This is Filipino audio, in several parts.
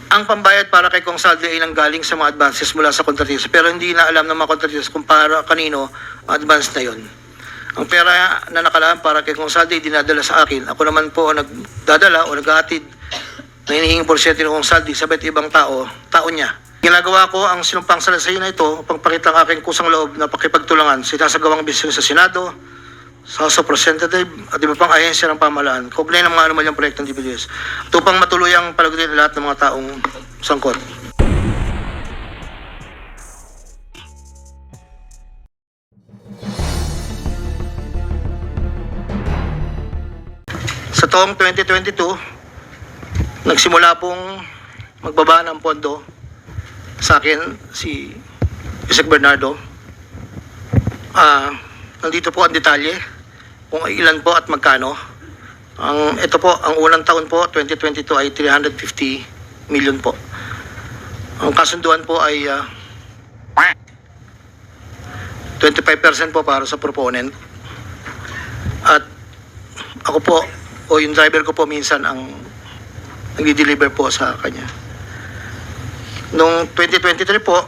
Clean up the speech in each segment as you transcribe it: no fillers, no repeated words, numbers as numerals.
Ang pambayad para kay Kong Saldi ay nanggaling sa mga advances mula sa kontratista, pero hindi na alam ng mga kontratista kung para kanino ang advance na yon. Ang pera na nakalaan para kay Kong Saldi dinadala sa akin. Ako naman po ang nagdadala o naghahatid na hinihinging porsyento ng Kong Saldi sa iba't ibang tao niya. Ginagawa ko ang sinumpang salaysay na ito upang pakita ang aking kusang loob na pakipagtulangan sa sinasagawang bisyo sa Senado, sa House of Representatives at iba pang ahensya ng pamahalaan, kaugnay ng mga anumalyang proyekto ng DPWH at upang matuluyang palagutin lahat ng mga taong sangkot. Sa taong 2022, nagsimula pong magbaba ng pondo sa akin si Yusek Bernardo. Nandito po ang detalye kung ilan po at magkano. Ito po, ang unang taon po, 2022 ay 350 million po. Ang kasunduan po ay 25% po para sa proponent. At ako po, o yung driver ko po minsan ang nag-deliver po sa kanya. Noong 2023 po,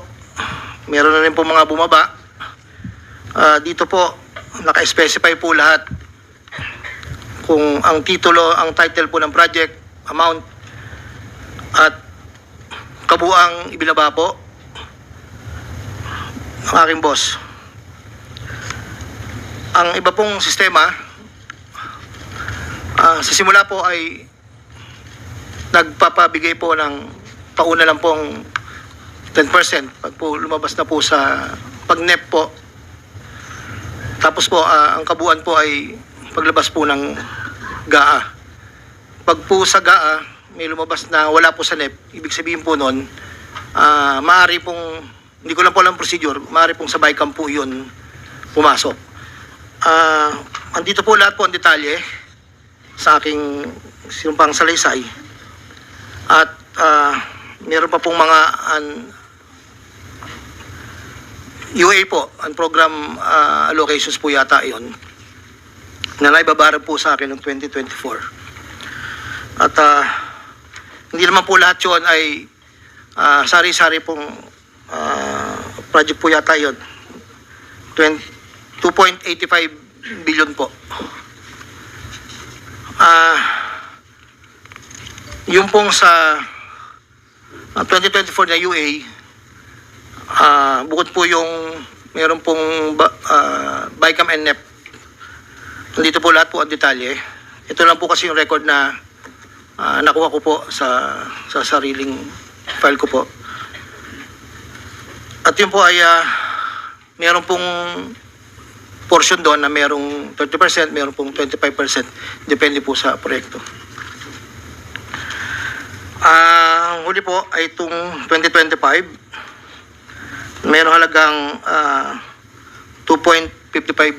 meron na rin po mga bumaba. Dito po, naka-specify po lahat kung ang titulo, ang title po ng project, amount, at kabuang ibinaba po ng aking boss. Ang iba pong sistema, sa simula po ay nagpapabigay po ng pauna lang pong 10% pag po lumabas na po sa pag-NEP po. Tapos po ang kabuuan po ay paglabas po ng GAA. Pag po sa GAA may lumabas na wala po sa NEP, ibig sabihin po nun, maaari pong, hindi ko lang po alam procedure, maaari pong sa BICAM po yun pumasok. Andito po lahat po ang detalye sa aking sinumpang salaysay. At meron pa pong mga UA po, ang program allocations po yata yon na naibabara po sa akin noong 2024. At hindi naman po lahat yun ay sari-sari pong project po yata yon. 2.85 billion po. Yung pong sa 2024 na UA, bukod po yung meron pong BICAM and NEP. Nandito po lahat po ang detalye. Ito lang po kasi yung record na nakuha ko po sa sariling file ko po. At yun po ay meron pong portion doon na merong 30%, meron pong 25%. Depende po sa proyekto. Huli po ay itong 2025. Mayroong halagang 2.55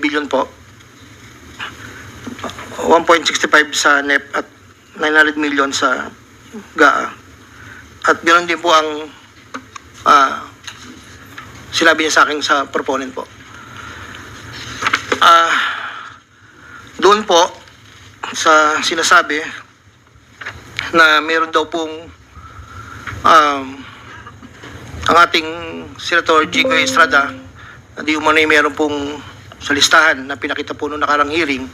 billion po. 1.65 sa NEP at 900 million sa GAA. At ganoon din po ang sinabi niya sa akin sa proponent po. Doon po sa sinasabi na meron daw pong ang ating Senator Jigo Estrada na di umano'y meron pong sa listahan na pinakita po noong nakarang hearing.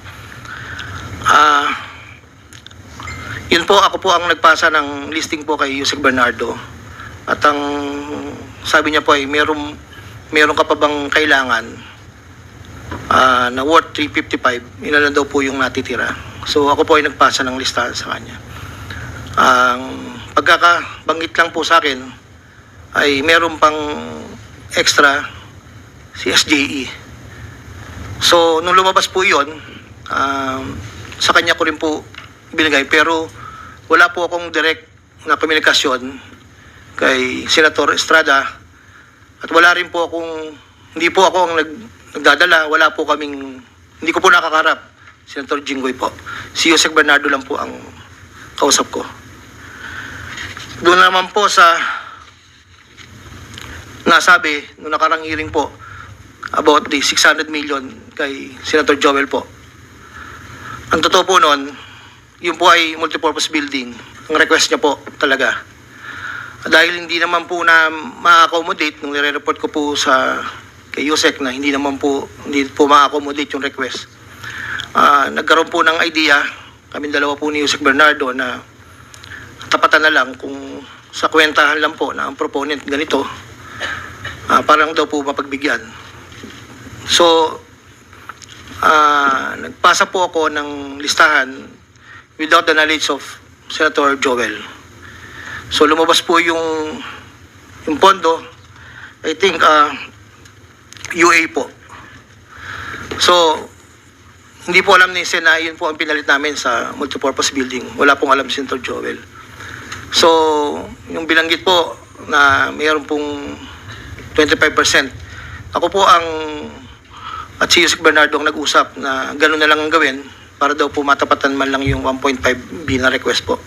Yun po, ako po ang nagpasa ng listing po kay Yusek Bernardo. At ang sabi niya po ay meron ka pa bang kailangan na worth 355, ilan daw po yung natitira. So ako po ay nagpasa ng listahan sa kanya. Ang pagkakabanggit lang po sa akin ay meron pang extra si SJE. So nung lumabas po yun, sa kanya ko rin po binigay, pero wala po akong direct na komunikasyon kay Senator Estrada at wala rin po akong, hindi po ako ang nagdadala, wala po kaming, hindi ko po nakakarap Senator Jinggoy po. Si Yusek Bernardo lang po ang kausap ko. Doon naman po sa nasabi nung nakarang hearing po about the 600 million kay Senator Joel po. Ang totoo po noon, yun po ay multipurpose building. Ang request niya po talaga. Dahil hindi naman po na ma-accommodate nung nire-report ko po sa kay Yusek na hindi po ma-accommodate yung request. Nagkaroon po ng idea, kami dalawa po ni Yusek Bernardo, na tapatan na lang kung sa kwentahan lang po na ang proponent ganito, parang daw po mapagbigyan. So, nagpasa po ako ng listahan without the knowledge of Senator Joel. So, lumabas po yung pondo, I think, UA po. So, hindi po alam ni Sen na yun po ang pinalit namin sa multipurpose building. Wala pong alam si Senator Joel. So, yung bilanggit po na mayroon pong 25%. Ako po at si Yusek Bernardo ang nag-usap na gano'n na lang ang gawin para daw po matapatan man lang yung 1.5B na request po.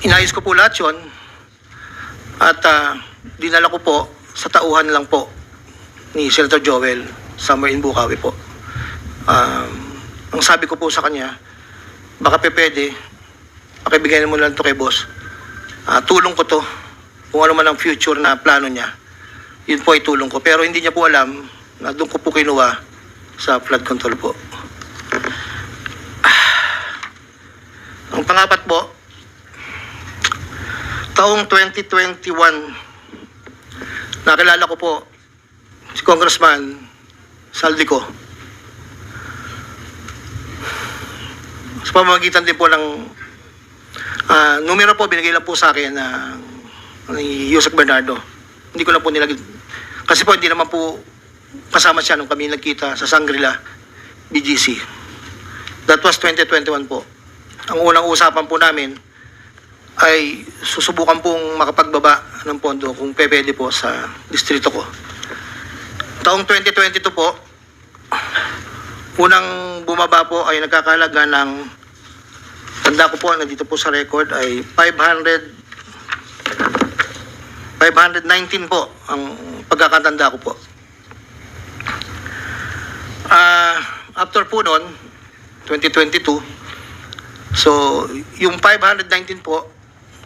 Inayos ko po lahat yun at dinala ko po sa tauhan lang po ni Senator Joel somewhere in Bukawi po. Ang sabi ko po sa kanya, baka pwede, pakibigyan mo lang to kay boss. Tulong ko to, kung ano man ang future na plano niya, yun po ay tulong ko. Pero hindi niya po alam na doon ko po kinuha sa flood control po. Ang pangapat po, taong 2021, nakilala ko po si Congressman Saldico. Sa pamamagitan din po ng numero po, binigay lang po sa akin ni Yusek Bernardo. Hindi ko na po nilagay. Kasi po hindi naman po kasama siya nung kami nagkita sa Shangri-La BGC. That was 2021 po. Ang unang usapan po namin ay susubukan pong makapagbaba ng pondo kung pwede po sa distrito ko. Taong 2022 po, unang bumaba po ay nagkakahalaga ng, tanda ko po, nandito po sa record, ay 519 po ang pagkakatanda ko po. After po noon, 2022, so yung 519 po,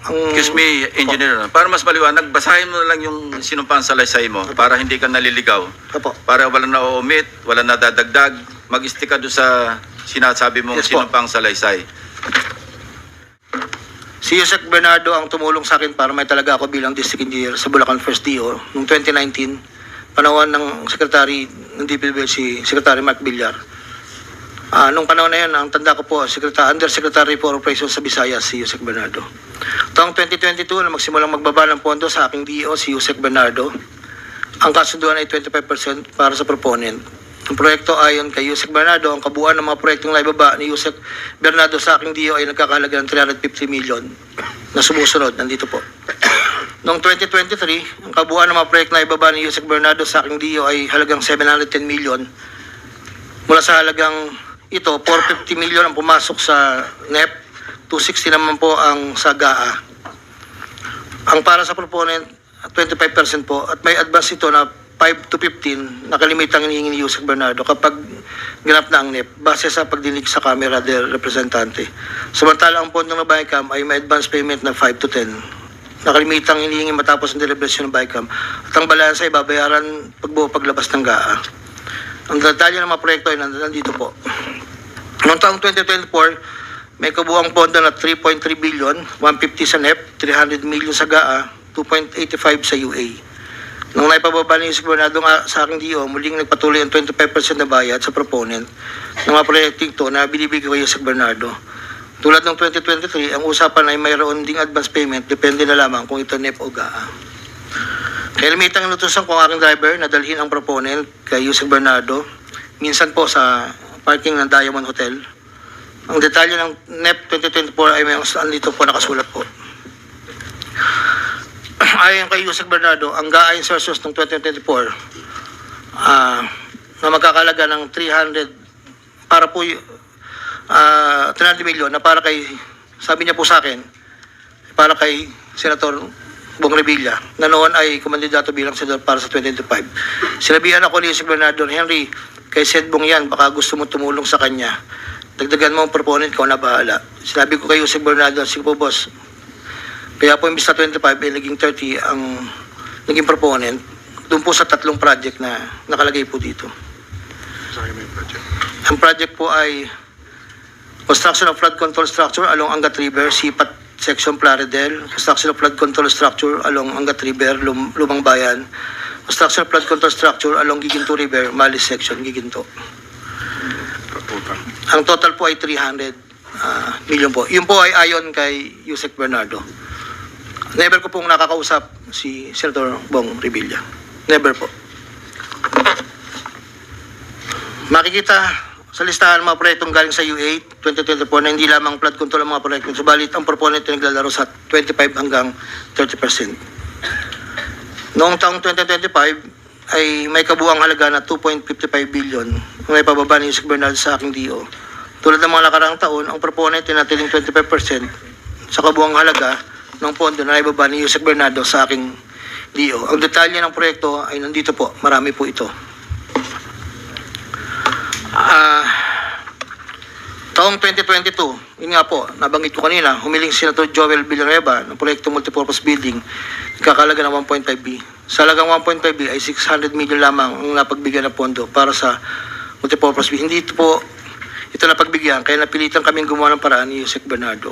Excuse me, Engineer. Para mas maliwanag, basahin mo lang yung sinumpang salaysay mo para hindi ka naliligaw. Opo. Para wala na o-omit, wala na dadagdag. Mag-stick ka doon sa sinasabi mong Yes po. sinumpang salaysay. Si Yusek Bernardo ang tumulong sa akin para may talaga ako bilang district engineer sa Bulacan First DO noong 2019, panahon ng Secretary ng DPWH, si Secretary Mark Villar. Nung panahon na yun, ang tanda ko po, Undersecretary for Operations sa Visayas, si Yusek Bernardo. Taong 2022, na magsimulang magbaba ng pondo sa aking DO, si Yusek Bernardo, ang kasunduan ay 25% para sa proponent. Ang proyekto ayon kay Yusek Bernardo, ang kabuuan ng mga proyektong naibaba ni Yusek Bernardo sa aking DO ay nagkakahalaga ng 350 million na sumusunod. Nandito po. Noong 2023, ang kabuuan ng mga proyektong naibaba ni Yusek Bernardo sa aking DO ay halagang 710 million. Mula sa halagang ito, 450 million ang pumasok sa NEP, 260 naman po ang sa GAA. Ang para sa proponent, 25% po, at may advance ito na 5 to 15 na kalimitang hinihingi ni Yusek Bernardo kapag ganap na ang NEP base sa pagdinig sa camera del representante. Samantala ang pondong ng BICAM ay may advance payment na 5 to 10 na kalimitang hinihingi matapos ang deliberasyon ng BICAM at ang balansa ay babayaran paglabas ng GAA. Ang detalye ng mga proyekto ay nandito po. Noong taong 2024, may kabuang pondo na 3.3 billion, 150 sa NEP, 300 million sa GAA, 2.85 sa UA. Nung naipababa ni Yusek Bernardo sa aking DO, muling nagpatuloy ang 25% na bayad sa proponent ng mga proyekting to na binibigay ko kay Yusek Bernardo. Tulad ng 2023, ang usapan ay mayroon ding advance payment, depende na lamang kung ito NEP o GAA. Kaya limitang inutusan ko ang aking driver na dalhin ang proponent kay Yusek Bernardo, minsan po sa parking ng Diamond Hotel. Ang detalye ng NEP 2024 ay may andito po nakasulat po. Ayon kay Yusek Bernardo, ang GAA insertions ng 2024 na magkakalaga ng 300 million na para kay, sabi niya po sa akin, para kay Senator Bong Revilla na noon ay kumandidato bilang senador para sa 2025. Sinabihan ako ni Yusek Bernardo, Henry, kay Sed Bong yan, baka gusto mo tumulong sa kanya. dagdagan mo ang proponent ko na bahala. Sinabi ko kay Jose Bernardo, sige po boss, kaya po imbis na 25, naging 30 ang naging proponent. Doon po sa 3 project na nakalagay po dito. Ang project po ay construction of flood control structure along Angat River, Sipat Section Plaridel, construction of flood control structure along Angat River, Lumang Bayan, construction of flood control structure along Giginto River, Malis Section, Giginto. Ang total po ay 300 million po. Yun po ay ayon kay Yusek Bernardo. Never ko pong nakakausap si Senator Bong Revilla. Never po. Makikita sa listahan ng mga proyektong galing sa U8 2024 na hindi lamang flood control ang mga proyekto, subalit ang proponent ay naglalaro sa 25 hanggang 30%. Noong taong 2025 ay may kabuang halaga na 2.55 billion ang may pababa ni Yusek Bernardo sa aking DO. Tulad ng mga nakaraang taon, ang proponent ay natiling 25% sa kabuang halaga ng pondo na naibaba ni Yusek Bernardo sa aking DO. Ang detalye ng proyekto ay nandito po. Marami po ito. Taong 2022, yun nga po, nabanggit ko kanina, humiling si Senator Joel Villanueva ng proyekto multipurpose building, kakalaga ng 1.5B. Sa halagang 1.5B ay 600 million lamang ang napagbigyan ng pondo para sa multipurpose building. Hindi ito napagbigyan, kaya napilitan kaming gumawa ng paraan ni Yusek Bernardo.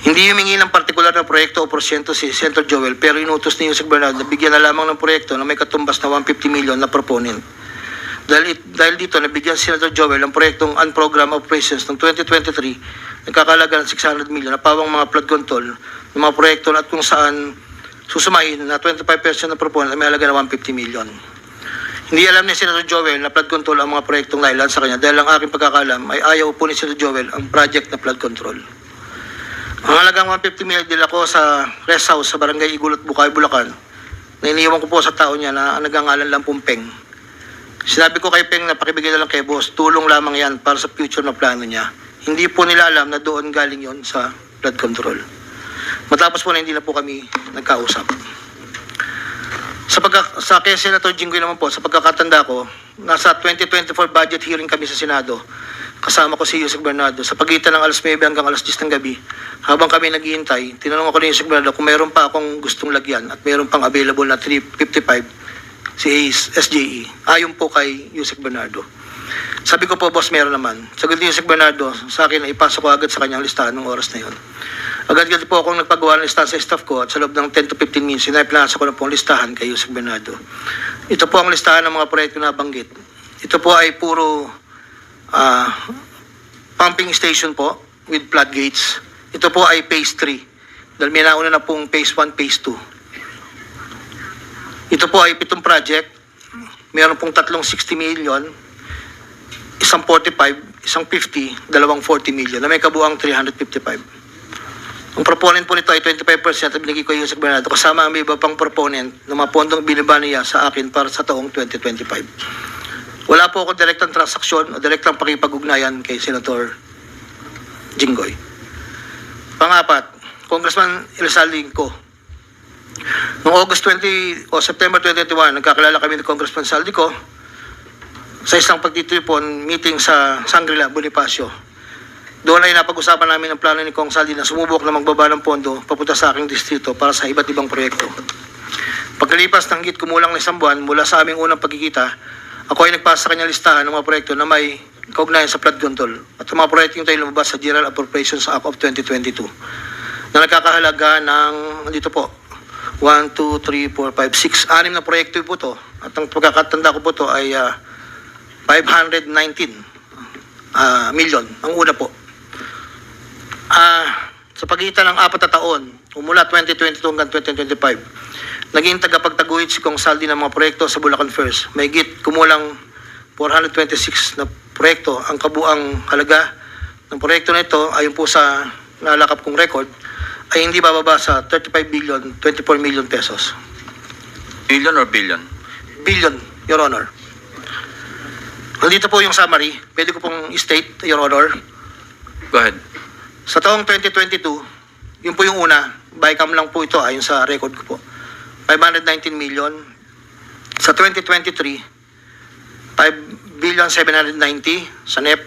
Hindi humingi ng partikular na proyekto o porsyento si Senator Joel, pero inutos ni Yusek Bernardo na bigyan na lamang ng proyekto na may katumbas na 150 million na proponent. Dahil dito, nabigyan si Senator Joel ang proyektong Unprogram Operations ng 2023, nagkakalaga ng 600 million na pawang mga flood control ng mga proyekto at kung saan susumahin na 25% na proponent na may halaga na 150 million. Hindi alam ni Senator Joel na flood control ang mga proyektong nailan sa kanya dahil ang aking pagkakalam ay ayaw po ni Senator Joel ang project na flood control. Ang halagang 150 million din ako sa rest house sa Barangay Igulot, Bukay, Bulacan na iniwan ko po sa tao niya na nagangalan lang pong Peng. Sinabi ko kay Peng na pakibigay na lang kay boss, tulong lamang yan para sa future na plano niya. Hindi po nila alam na doon galing yon sa flood control. Matapos po na hindi na po kami nagkausap. Sa kay Senator Jinggoy naman po, sa pagkakatanda ko, nasa 2024 budget hearing kami sa Senado. Kasama ko si Yusek Bernardo. Sa pagitan ng alas 9 hanggang alas 10 ng gabi, habang kami naghihintay, tinanong ako ni Yusek Bernardo kung mayroon pa akong gustong lagyan at mayroon pang available na 355 si SJE. Ayon po kay Yusek Bernardo. Sabi ko po, boss, meron naman. Sagot ni Yusek Bernardo sa akin na ipasok ko agad sa kanyang listahan ng oras na yon. Agad-agad po akong nagpagawa ng listahan sa staff ko at sa loob ng 10 to 15 minutes, sinaiplasa ko na po ang listahan kay Yusek Bernardo. Ito po ang listahan ng mga proyekto na banggit. Ito po ay puro pumping station po with floodgates. Ito po ay phase 3. Dahil may nauna na pong phase 1, phase 2. Ito po ay 7 project. Meron pong 60 million, isang 45, isang 50, dalawang 40 million na may kabuang 355. Ang proponent po nito ay 25% at binigay ko yung Yusek Bernardo kasama ang may iba pang proponent na mga pondong binaba niya sa akin para sa taong 2025. Wala po ako direktang transaksyon o direktang pakipag-ugnayan kay Senator Jinggoy. Pang-apat, Congressman Elsalingco. Noong September 2021, nagkakilala kami ni Congressman Saldico sa isang pagtitripon meeting sa Shangri-La, Bonifacio. Doon ay napag-usapan namin ang plano ni Kong Saldi na sumubok na magbaba ng pondo papunta sa aking distrito para sa iba't ibang proyekto. Pagkalipas ng higit kumulang na 1 buwan mula sa aming unang pagkikita, ako ay nagpasa sa kanyang listahan ng mga proyekto na may kaugnayan sa flood control at ang mga proyekto yung tayo lumabas sa General Appropriations Act of 2022 na nagkakahalaga ng, dito po, 1, 2, 3, 4, 5, 6, 6 na proyekto po to. At ang pagkakatanda ko po to ay 519 million. Ang una po. Sa pagitan ng 4 na taon, mula 2022 hanggang 2025, naging tagapagtaguhit si Kong Saldi ng mga proyekto sa Bulacan First. May higit kumulang 426 na proyekto. Ang kabuang halaga ng proyekto na ito, ayon po sa nalakap kong record, ay hindi bababa sa 35 billion, 24 million pesos. Million or billion? Billion, Your Honor. Nandito po yung summary. Pwede ko pong state, Your Honor. Go ahead. Sa taong 2022, yun po yung una. Bycam lang po ito ayon sa record ko po. 519 million. Sa 2023, 5 billion 790 sa NEP.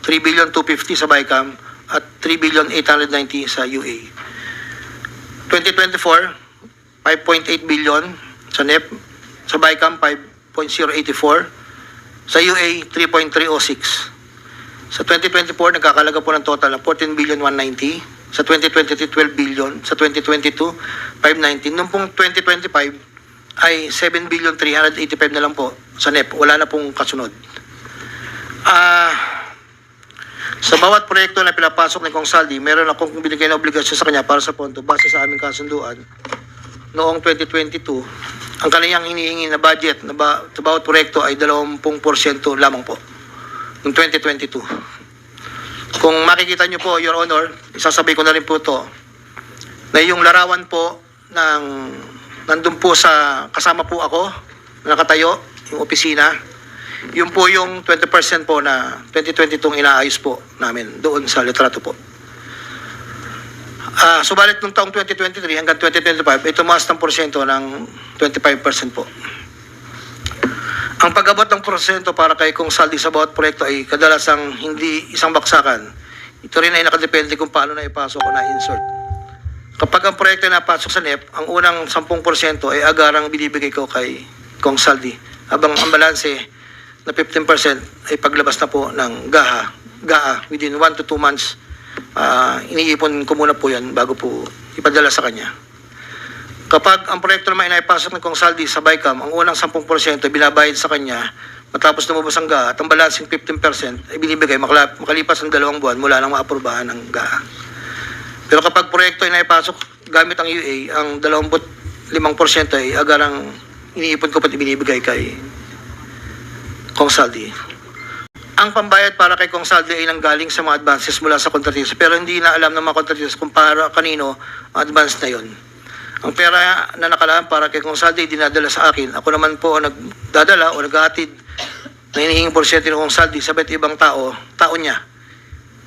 3,250,000,000 sa BICAM at 3,890,000,000 sa UA. 2024, 5.8 billion sa NEP, sa BICAM 5.084, sa UA 3.306. Sa 2024, nagkakalaga po ng total na 14,190,000,000. Sa 2023, 12 billion. Sa 2022, 519. Noong pong 2025 ay 7,385,000,000 na lang po sa NEP. Wala na pong kasunod. Sa bawat proyekto na pinapasok ni Kong Saldi, meron akong binigay na obligasyon sa kanya para sa pondo base sa aming kasunduan. Noong 2022, ang kanyang hinihingi na budget sa bawat proyekto ay 20% lamang po. Noong 2022. Kung makikita nyo po, Your Honor, isasabay ko na rin po ito, na yung larawan po nandun po sa, kasama po ako, nakatayo, yung opisina, yun po yung 20% po na 2022 inaayos po namin doon sa litrato po. Subalit nung taong 2023 hanggang 2025, ito tumaas ng porsyento ng 25% po. Ang pag-abot ng porsyento para kay Kong Saldi sa bawat proyekto ay kadalasang hindi isang baksakan. Ito rin ay nakadepende kung paano na ipasok o na-insert. Kapag ang proyekto ay napasok sa NEP, ang unang 10% ay agarang binibigay ko kay Kong Saldi. Habang ang balanse na 15% ay paglabas na po ng GAA within 1 to 2 months. Iniipon ko muna po yan bago po ipadala sa kanya. Kapag ang proyekto naman ay naipasok ng Kong Saldi sa BICAM, ang unang 10% ay binabayad sa kanya matapos lumabas ang GAA at ang balancing 15% ay binibigay makalipas ng 2 buwan mula nang maaprubahan ng GAA. Pero kapag proyekto ay naipasok gamit ang UA, ang 25% ay agarang iniipon ko pati binibigay kay Kong Saldi. Ang pambayad para kay Kong Saldi ay nanggaling sa mga advances mula sa kontratista pero hindi na alam ng mga kontratista kung para kanino ang advance na yon. Ang pera na nakalaan para kay Kong Saldi dinadala sa akin. Ako naman po ang nagdadala o naghahatid na hinihinging porsyento ng Kong Saldi sa iba't ibang tao niya.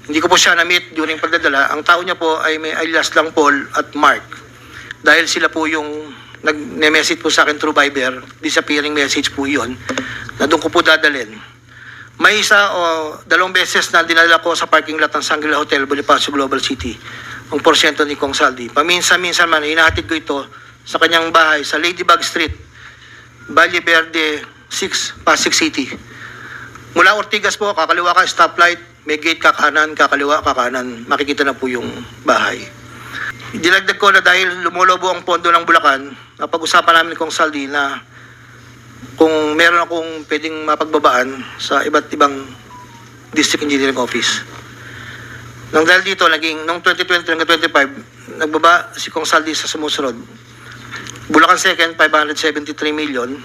Hindi ko po siya na-meet during pagdadala. Ang tao niya po ay may alias lang Paul at Mark. Dahil sila po yung nag-message po sa akin through Viber, disappearing message po yun, na doon ko po dadalhin. May isa o 2 beses na dinala ko sa parking lot ng Shangri-La Hotel, Bonifacio, Global City, ang porsyento ni Kong Saldi. Paminsan-minsan man, inahatid ko ito sa kanyang bahay sa Ladybug Street, Valle Verde 6, Pasig City. Mula Ortigas po, kakaliwa ka, stoplight, may gate kakanan, kakaliwa, kakanan, makikita na po yung bahay. Dinagdag ko na dahil lumulobo ang pondo ng Bulacan, napag-usapan namin ni Kong Saldi na kung meron akong pwedeng mapagbabaan sa iba't ibang district engineering office. Nang dahil dito, noong 2020 hanggang 2025, nagbaba si Kong Saldi sa sumusunod. Bulacan 2nd, 573 million.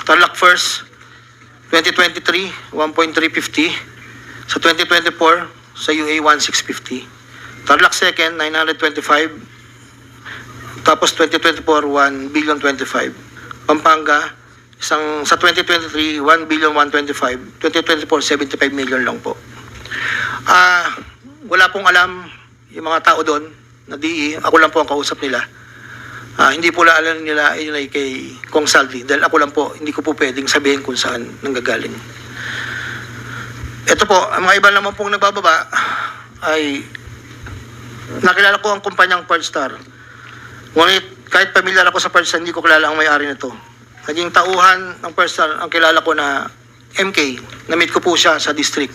Tarlac 1st, 2023, 1.350. Sa 2024, sa UA 1,650. Tarlac 2nd, 925. Tapos 2024, 1,000,000,025. Pampanga, sa 2023, 1,125,000,000. 2024, 75 million lang po. Wala pong alam yung mga tao doon na DE. Ako lang po ang kausap nila. Hindi po alam nila yun ay kay Kong Saldi. Dahil ako lang po, hindi ko po pwedeng sabihin kung saan nanggagaling. Ito po, ang mga iba naman pong nagbababa ay nakilala ko ang kumpanyang Pearl Star. Ngunit kahit pamilyar ako sa Pearl Star, hindi ko kilala ang may-ari nito. Naging tauhan ng Pearl Star ang kilala ko na MK. Na-meet ko po siya sa district.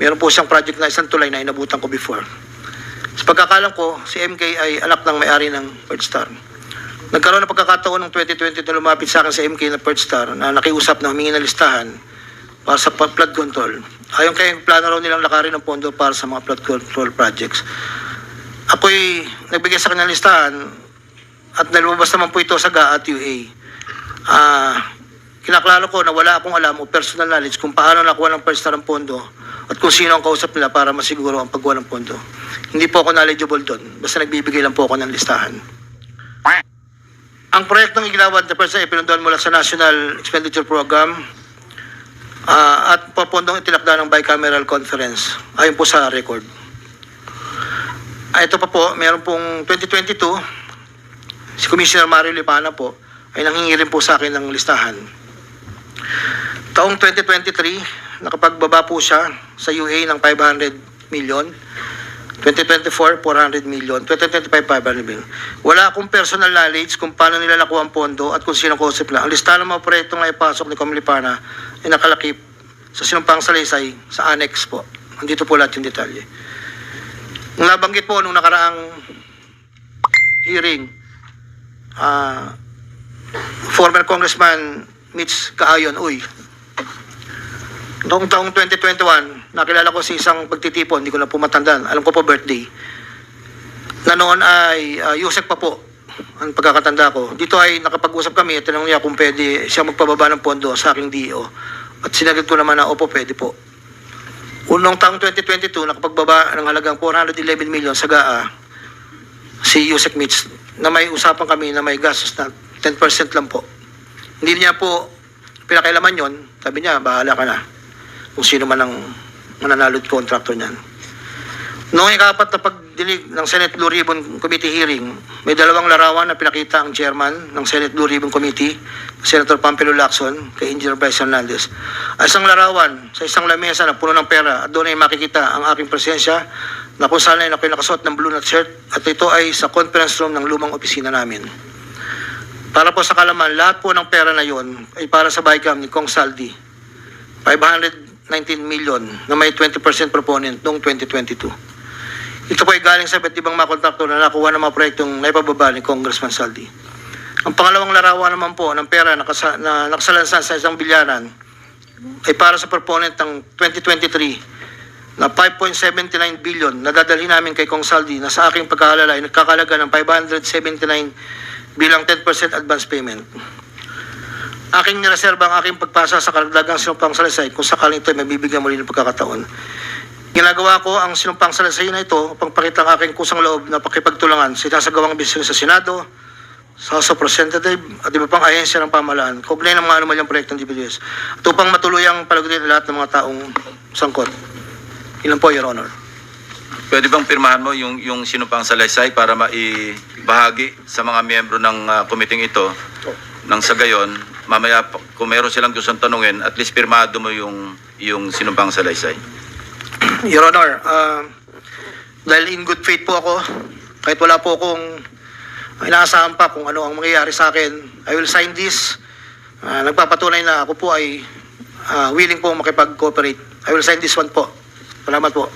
Meron po siyang project na isang tulay na inabutan ko before. Sa pagkakalam ko, si MK ay anak ng may-ari ng Pearl Star. Nagkaroon ng pagkakataon ng 2020 na lumapit sa akin sa MK na Pearl Star na nakiusap na humingi ng listahan para sa flood control. Ayon kay plano raw nilang lakarin ng pondo para sa mga flood control projects. Ako'y nagbigay sa kanyang listahan at nalabas naman po ito sa GAA at UA. Kinaklaro ko na wala akong alam o personal knowledge kung paano nakuha ng Pearl Star ang pondo at kung sino ang kausap nila para masiguro ang pagkuha ng pondo. Hindi po ako knowledgeable doon. Basta nagbibigay lang po ako ng listahan. Ang proyektong igilawad na Pearl Star ay pinunduan mula sa National Expenditure Program at papondong itinakda ng bicameral conference ayon po sa record. Ito pa po, meron pong 2022, si Commissioner Mario Lipana po ay nanghingi rin po sa akin ng listahan. Taong 2023, nakapagbaba po siya sa UA ng 500 million. 2024, 400 million. 2025, 500 million. Wala akong personal knowledge kung paano nila nakuha ang pondo at kung sino concept lang. Ang listahan ng mga proyektong na ipasok ni Comilipana ay nakalakip sa sinumpang salaysay sa annex po. Andito po lahat yung detalye. Nung nabanggit po nung nakaraang hearing, former Congressman Mitch Kaayon, noong taong 2021, nakilala ko si isang pagtitipon, hindi ko na po matandaan, alam ko po birthday, na noon ay Yusek pa po, ang pagkakatanda ko. Dito ay nakapag-usap kami at tinanong niya kung pwede siya magpababa ng pondo sa aking DO. At sinagot ko naman na, opo, pwede po. Unong taong 2022, nakapagbaba ng halagang 411 million sa GAA, si Yusek Mitch, na may usapan kami na may gastos na 10% lang po. Hindi niya po pinakailaman yon. Sabi niya, bahala ka na kung sino man ang mananalot contractor niyan. Noong ikapat na pagdinig ng Senate Blue Ribbon Committee hearing, may dalawang larawan na pinakita ang chairman ng Senate Blue Ribbon Committee, Senator Pampilo Lacson, kay Engineer Bryce Hernandez. Isang larawan sa isang lamesa na puno ng pera at doon ay makikita ang aking presensya na kung saan ay ako'y nakasuot ng blue na shirt at ito ay sa conference room ng lumang opisina namin. Para po sa kalaman, lahat po ng pera na yon ay para sa BICAM ni Kong Saldi. 519 million na may 20% proponent noong 2022. Ito po ay galing sa iba't ibang mga kontraktor na nakuha ng mga proyektong naipababa ni Congressman Saldi. Ang pangalawang larawan naman po ng pera na nakasalansan sa isang bilyaran ay para sa proponent ng 2023 na 5.79 billion na dadalhin namin kay Kong Saldi na sa aking pagkaalala ay nagkakalaga ng 579 bilang 10% advance payment. Aking nireserba ang aking pagpasa sa karagdagang sinumpang salaysay kung sakaling ito ay mabibigyan muli ng pagkakataon. Ginagawa ko ang sinumpang salaysay na ito upang pakita ang aking kusang loob na pakipagtulangan sa sinasagawang bisyo sa Senado, sa House of Representatives at iba pang ahensya ng pamahalaan, kaugnay ng mga anumalyang proyektong DPWS at upang matuluyang palagutin lahat ng mga taong sangkot. Ilan po, Your Honor. Pwede bang pirmahan mo yung sinumpang salaysay para maibahagi sa mga miyembro ng committee ito nang sa gayon, mamaya kung meron silang gustong tanungin, at least pirmado mo yung sinumpang salaysay. Your Honor, dahil in good faith po ako, kahit wala po akong inaasahan pa kung ano ang mangyayari sa akin, I will sign this. Nagpapatunay na ako po ay willing po makipag-cooperate. I will sign this one po. Salamat po.